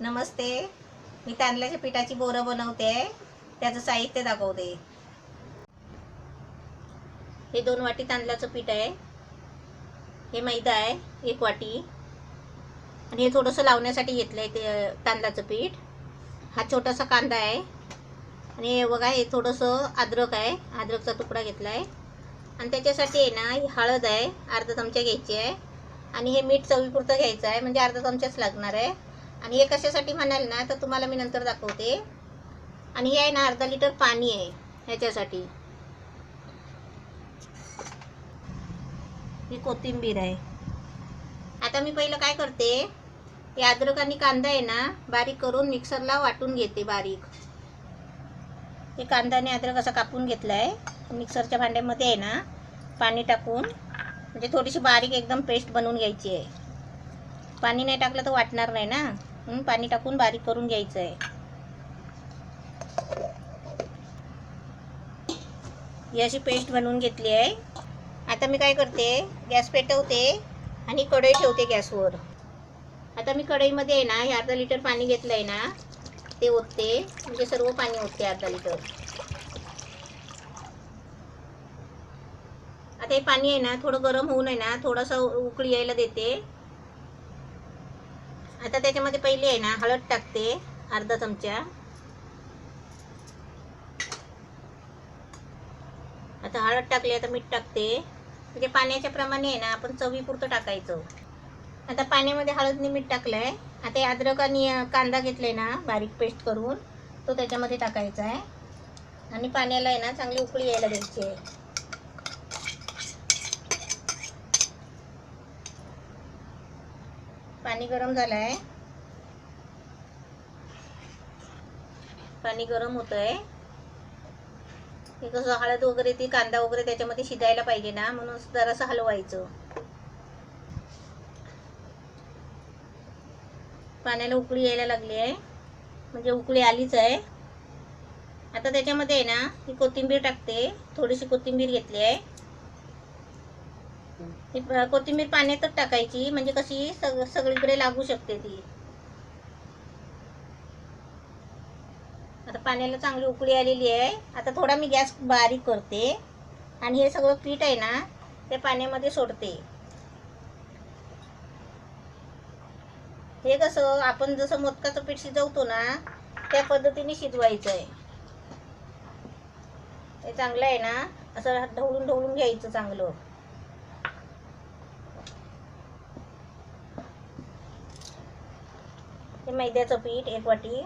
नमस्ते, मी तांदळाच्या पिठाची बोरं बनवते. त्याचं साहित्य दाखवते. हे 2 वाटी तांदळाचं पीठ आहे. हे मैदा आहे 1 वाटी. आणि हे थोडंसं लावण्यासाठी घेतलं आहे ते तांदळाचं पीठ. हा छोटासा कांदा आहे. आणि हे बघा, हे थोडंसं अद्रक आहे, अद्रकचा तुकडा घेतला आहे. आणि त्याच्यासाठी आहे ना, ही हळद आहे, अर्धा चमचा घ्यायची आहे. आणि हे मीठ चवीपुरतं घ्यायचं आहे, म्हणजे अर्धा चमचाच लागणार आहे. आणि हे कशासाठी म्हणाल ना, तर तुम्हाला मी नंतर दाखवते. आणि हे आहे ना, अर्धा लिटर पाणी आहे ह्याच्यासाठी. ही कोथिंबीर आहे. आता मी पहिलं काय करते, हे अद्रक आणि कांदा आहे ना, बारीक करून मिक्सरला वाटून घेते बारीक. हे कांदा आणि अद्रक असं कापून घेतलं आहे. मिक्सरच्या भांड्यामध्ये आहे ना, पाणी टाकून, म्हणजे थोडीशी बारीक एकदम पेस्ट बनवून घ्यायची आहे. पाणी नाही टाकलं तर वाटणार नाही ना, म्हणून पाणी टाकून बारीक करून घ्यायचं आहे. ही अशी पेस्ट बनवून घेतली आहे. आता मी काय करते, गॅस पेटवते आणि कढई ठेवते गॅसवर. आता मी कढईमध्ये आहे ना, हे अर्धा लिटर पाणी घेतलं आहे ना, ते ओतते. म्हणजे सर्व पाणी ओतते अर्धा लिटर. आता हे पाणी आहे ना, थोडं गरम होऊन आहे ना, थोडंसं उकळी यायला देते. आता त्याच्यामध्ये पहिले आहे ना, हळद टाकते अर्धा चमचा. आता हळद टाकली, आता मीठ टाकते. म्हणजे पाण्याच्या प्रमाणे आहे ना, आपण चवीपुरतं टाकायचं. आता पाण्यामध्ये हळद आणि मीठ टाकलं आहे. आता हे अद्रक आणि कांदा घेतलाय ना, बारीक पेस्ट करून, तो त्याच्यामध्ये टाकायचा आहे. आणि पाण्याला आहे ना, चांगली उकळी यायला द्यायची आहे. पाणी गरम झालं आहे. पाणी गरम होतं आहे. हे कसं हळद वगैरे, ती कांदा वगैरे त्याच्यामध्ये शिजायला पाहिजे ना, म्हणून जरासं हलवायचं. पाण्याला उकळी यायला लागली आहे, म्हणजे उकळी आलीच आहे. आता त्याच्यामध्ये आहे ना, ही कोथिंबीर टाकते. थोडीशी कोथिंबीर घेतली आहे. ही कोथिंबीर पाण्यातच टाकायची, म्हणजे कशी सगळीकडे लागू शकते ती. आता पाण्याला चांगली उकळी आलेली आहे. आता थोडा मी गॅस बारीक करते आणि हे सगळं पीठ आहे ना, ते पाण्यामध्ये सोडते. हे कसं आपण जसं मोदकाचं पीठ शिजवतो ना, त्या पद्धतीने शिजवायचं आहे. हे चांगलं आहे ना, असं ढवळून ढवळून घ्यायचं चांगलं. हे मैद्याचं पीठ 1 वाटी.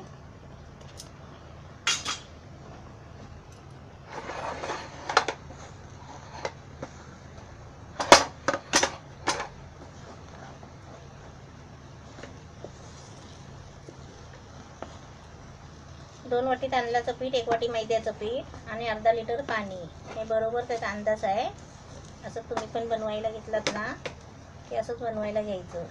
दोन वाटी तांदळाचं पीठ, 1 वाटी मैद्याचं पीठ आणि अर्धा लिटर पाणी. हे बरोबर त्याचा अंदाज आहे. असं तुम्ही पण बनवायला घेतलात ना, की असंच बनवायला घ्यायचं.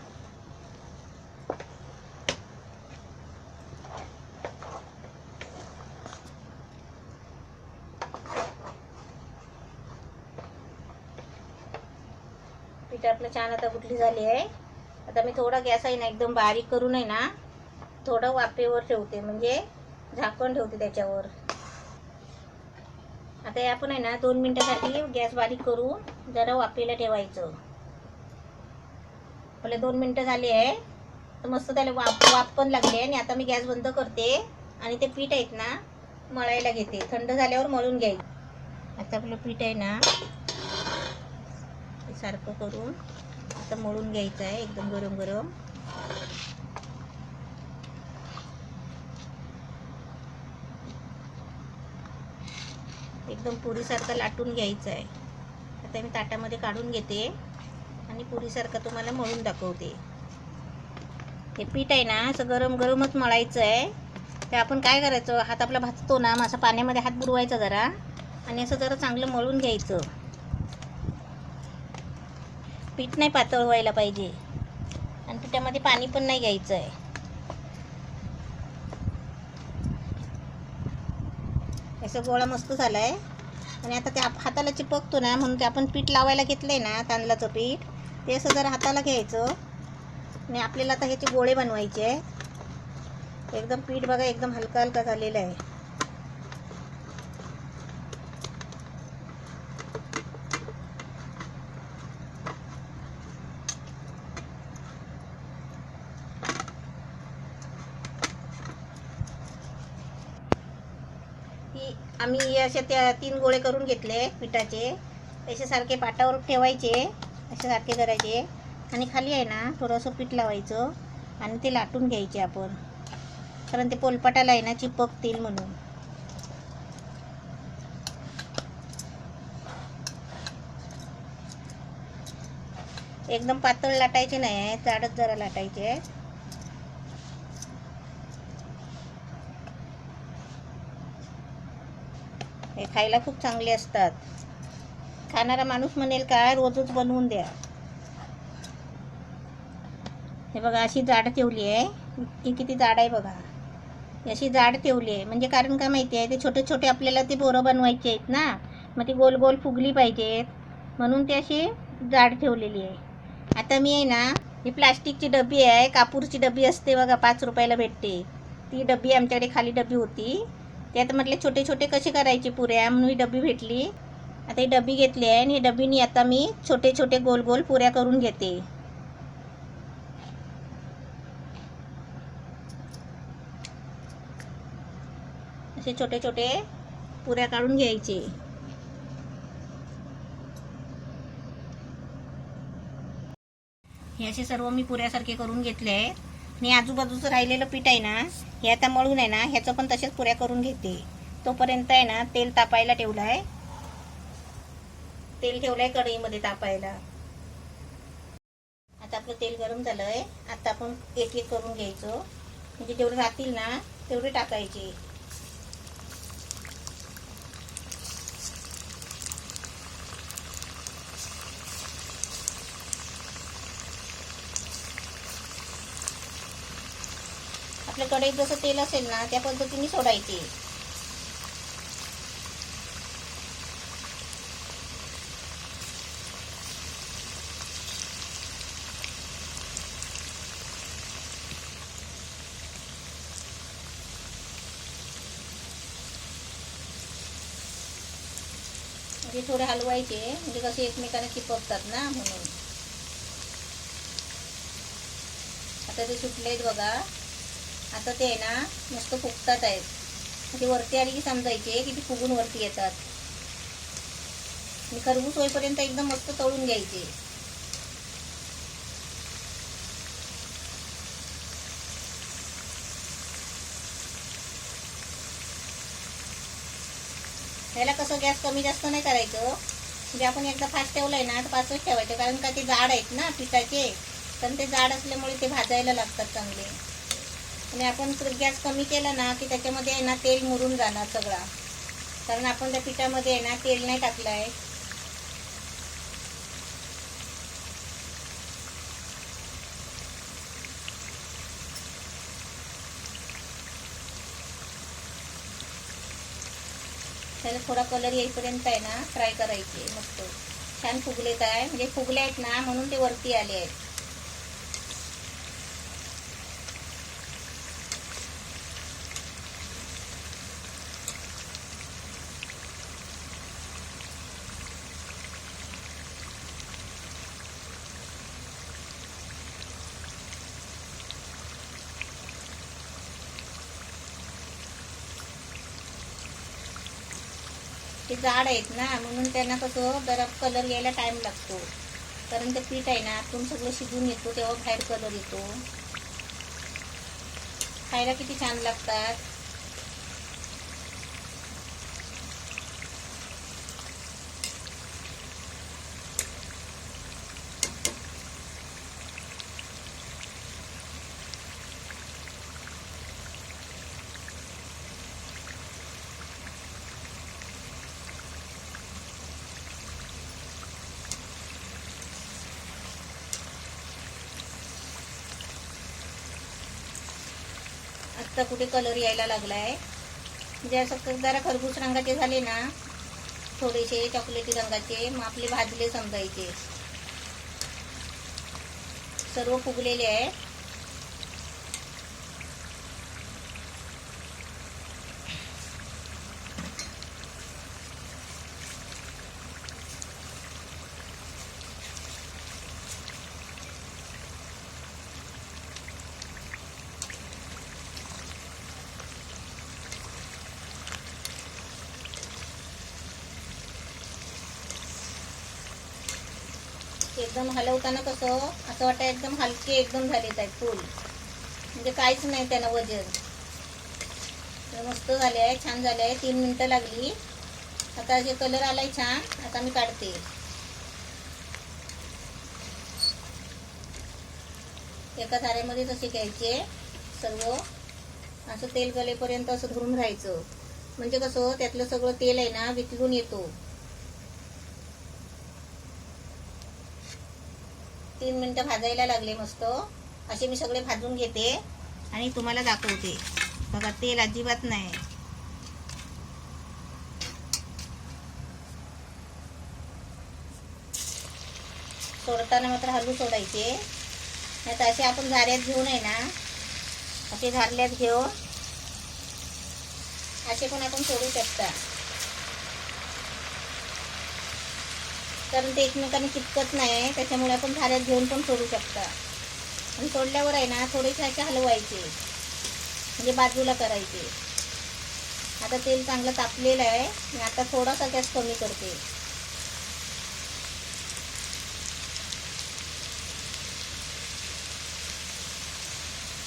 पीठ आपलं छान आता गुठली झाली आहे. आता मी थोडा गॅस आहे ना, एकदम बारीक करून आहे ना, थोडं वाफेवर ठेवते, म्हणजे झाकण ठेवते त्याच्यावर. आता हे आपण आहे ना, 2 मिनिटासाठी गॅस बारीक करून जरा वाफेला ठेवायचं. आपले 2 मिनिटं झाली आहे, तर मस्त त्याला वाफ पण लागली आहे. आणि आता मी गॅस बंद करते आणि ते पीठ आहेत ना, मळायला घेते. थंड झाल्यावर मळून घ्यायचं. आता आपलं पीठ आहे ना, सारखं करून आता मळून घ्यायचं आहे, एकदम गरम गरम. एकदम पुरीसारखं लाटून घ्यायचं आहे. आता मी ताटामध्ये काढून घेते आणि पुरीसारखं तुम्हाला मळून दाखवते. हे पीठ आहे ना, असं गरम गरमच मळायचं आहे. ते आपण काय करायचं, हात आपला भाजतो ना, मग असं पाण्यामध्ये हात बुडवायचा जरा आणि असं जरा चांगलं मळून घ्यायचं. पीठ नाही पातळ व्हायला पाहिजे आणि पिठामध्ये पाणी पण नाही घ्यायचं आहे. असं गोळा मस्त झाला आहे. आणि आता ते हाताला चिपकतो ना, म्हणून ते आपण पीठ लावायला घेतलं आहे ना तांदळाचं पीठ, ते असं जरा हाताला घ्यायचं आणि आपल्याला आता ह्याचे गोळे बनवायचे आहे. एकदम पीठ बघा एकदम हलका हलका झालेलं आहे. आम्ही असे त्या 3 गोळे करून घेतले पिठाचे. असे सारखे पाटावर ठेवायचे, असे सारखे करायचे आणि खाली आहे ना थोडंसं पीठ लावायचं आणि ते लाटून घ्यायचे आपण, कारण ते पोलपाटाला आहे ना चिपकतील म्हणून. एकदम पातळ लाटायचे नाही आहे, जाडच जरा लाटायचे आहे. हे खायला खूप चांगले असतात. खाणारा माणूस म्हणेल काय रोजच बनवून द्या. हे बघा अशी जाड ठेवली आहे, ही किती जाड आहे बघा. अशी जाड ठेवली आहे म्हणजे कारण का माहिती आहे, ते छोटे छोटे आपल्याला ते बोरं बनवायचे आहेत ना, मग ती गोल गोल फुगली पाहिजेत म्हणून ते अशी जाड ठेवलेली आहे. आता मी आहे ना, ही प्लास्टिकची डबी आहे, कापूरची डबी असते बघा, 5 रुपयाला भेटते ती डबी. आमच्याकडे खाली डबी होती, त्यात म्हटले छोटे छोटे कसे करायचे पुऱ्या, म्हणून ही डबी भेटली. आता ही डबी घेतली आहे आणि ही डबीनी आता मी छोटे छोटे गोल गोल पुऱ्या करून घेते. असे छोटे छोटे पुऱ्या काढून घ्यायचे. हे असे सर्व मी पुऱ्यासारखे करून घेतले आहे आणि आजूबाजूचं राहिलेलं पीठ आहे ना, हे आता मळून आहे ना, ह्याचं पण तसेच पुऱ्या करून घेते. तोपर्यंत आहे ना तेल तापायला ठेवलं आहे, तेल ठेवलं आहे कढईमध्ये तापायला. आता आपलं तेल गरम झालं आहे. आता आपण एक एक करून घ्यायचं, म्हणजे जेवढे राहतील ना तेवढे टाकायचे. आपल्या कढईत जसं तेल असेल ना त्या पद्धतीने सोडायचे. म्हणजे थोडे हलवायचे, म्हणजे कसे एकमेकांना चिपकतात ना म्हणून. आता ते सुटलेत बघा. आता ते आहे ना मस्त फुगतात आहेत. म्हणजे वरती आली की समजायचे की ती फुगून वरती येतात. आणि खरबूस होईपर्यंत एकदम मस्त तळून घ्यायचे. त्याला कसं गॅस कमी जास्त नाही करायचं, म्हणजे आपण एकदा फास्ट ठेवलंय ना तर फास्टच ठेवायचं, कारण का ते जाड आहेत ना पिठाचे, पण ते जाड असल्यामुळे ते भाजायला लागतात चांगले. आणि आपण गॅस कमी केला ना की त्याच्यामध्ये आहे ना तेल मुरून जाणार सगळा, कारण आपण त्या पिठामध्ये आहे ना तेल नाही टाकलं आहे. त्याला थोडा कलर येईपर्यंत आहे ना फ्राय करायचे. मस्त छान फुगलेत आहे, म्हणजे फुगले आहेत ना म्हणून ते वरती आले आहेत. ते जाड आहेत ना म्हणून त्यांना कसं जरा कलर यायला टाइम लागतो, कारण ते पीठ आहे ना आतून सगळं शिजून येतो तेव्हा बाहेर कलर येतो. खायला किती छान लागतात. आत्ता कुठे कलर यायला लागलाय, म्हणजे असं जरा खरबूज रंगाचे झाले ना थोडेसे चॉकलेटी रंगाचे, मग आपले भाजले समजायचे. सर्व फुगलेले आहे. एकदम हलवताना कसं असं वाटतं एकदम हलके एकदम झालेत आहेत फुल, म्हणजे काहीच नाही त्यानं वजन. मस्त झाले आहे, छान झाले आहे. 3 मिनटं लागली. आता जे कलर आलाय छान. आता मी काढते. एका थाळ्यामध्ये तसे घ्यायचे सर्व. असं तेल गलेपर्यंत असं धरून राहायचं, म्हणजे कसं त्यातलं सगळं तेल आहे ना वितळून येतो. 3 मिनटं भाजायला लागले मस्त. असे मी सगळे भाजून घेते आणि तुम्हाला दाखवते. बघा, तेल अजिबात नाही. सोडताना मात्र हलू सोडायचे, नाही तर असे आपण झाऱ्यात घेऊन आहे ना, असे झारल्यात घेऊन असे पण आपण सोडू शकता, कारण ते एकमेकांना चिपकत नाही. त्याच्यामुळे आपण झाऱ्यात घेऊन पण सोडू शकता. आणि सोडल्यावर आहे ना थोडेसे असे हलवायचे, म्हणजे बाजूला करायचे. आता तेल चांगलं तापलेलं आहे. मी आता थोडासा गॅस कमी करते.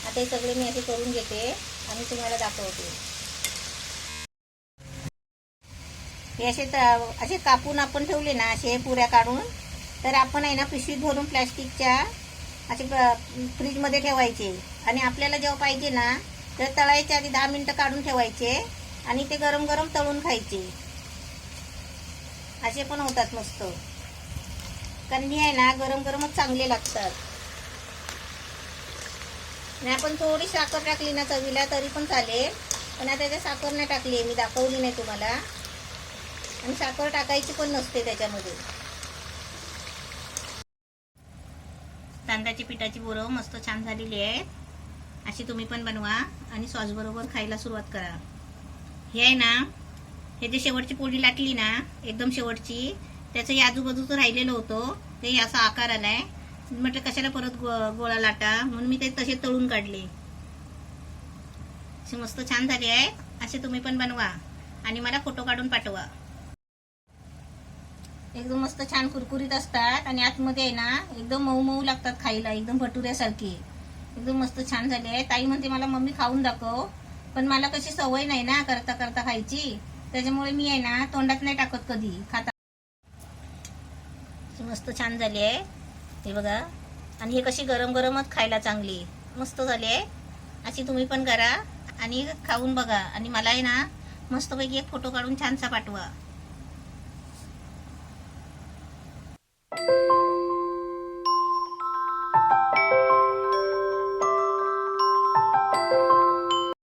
आता हे सगळे मी असे करून घेते आणि तुम्हाला दाखवते. हे असे कापून आपण ठेवले ना, असे पुऱ्या काढून, तर आपण आहे ना पिशवीत भरून प्लॅस्टिकच्या असे फ्रीजमध्ये ठेवायचे. आणि आपल्याला जेव्हा पाहिजे ना तर तळायच्या आधी 10 मिनटं काढून ठेवायचे आणि ते गरम गरम तळून खायचे. असे पण होतात मस्त, कारण हे आहे ना गरम गरमच चांगले लागतात. आणि आपण थोडी साखर टाकली ना चवीला तरी पण चालेल, पण आता त्याच्यात साखर नाही टाकली, मी दाखवली नाही तुम्हाला. आणि साखर टाकायची पण नसते त्याच्यामध्ये. तांदळाची पिठाची बोरं मस्त छान झालेली आहेत. अशी तुम्ही पण बनवा आणि सॉस बरोबर खायला सुरुवात करा. हे आहे ना, हे जे शेवटची पोळी लाटली ना एकदम शेवटची, त्याचं हे आजूबाजूचं राहिलेलं होतं, ते असा आकार आलाय. म्हटलं कशाला परत गोळा लाटा, म्हणून मी ते तसे तळून काढले. असे मस्त छान झाले आहे. असे तुम्ही पण बनवा आणि मला फोटो काढून पाठवा. एकदम मस्त छान कुरकुरीत असतात आणि आतमध्ये आहे ना एकदम मऊ मऊ लागतात खायला, एकदम भटुऱ्यासारखे. एकदम मस्त छान झाले आहे. ताई म्हणते मला मम्मी खाऊन दाखव, पण मला कशी सवय नाही ना करता करता खायची, त्याच्यामुळे मी आहे ना तोंडात नाही टाकत कधी खाता. मस्त छान झाली आहे हे बघा. आणि हे कशी गरम गरमच खायला चांगली मस्त झाली आहे. अशी तुम्ही पण करा आणि खाऊन बघा आणि मला आहे ना मस्तपैकी एक फोटो काढून छानसा पाठवा.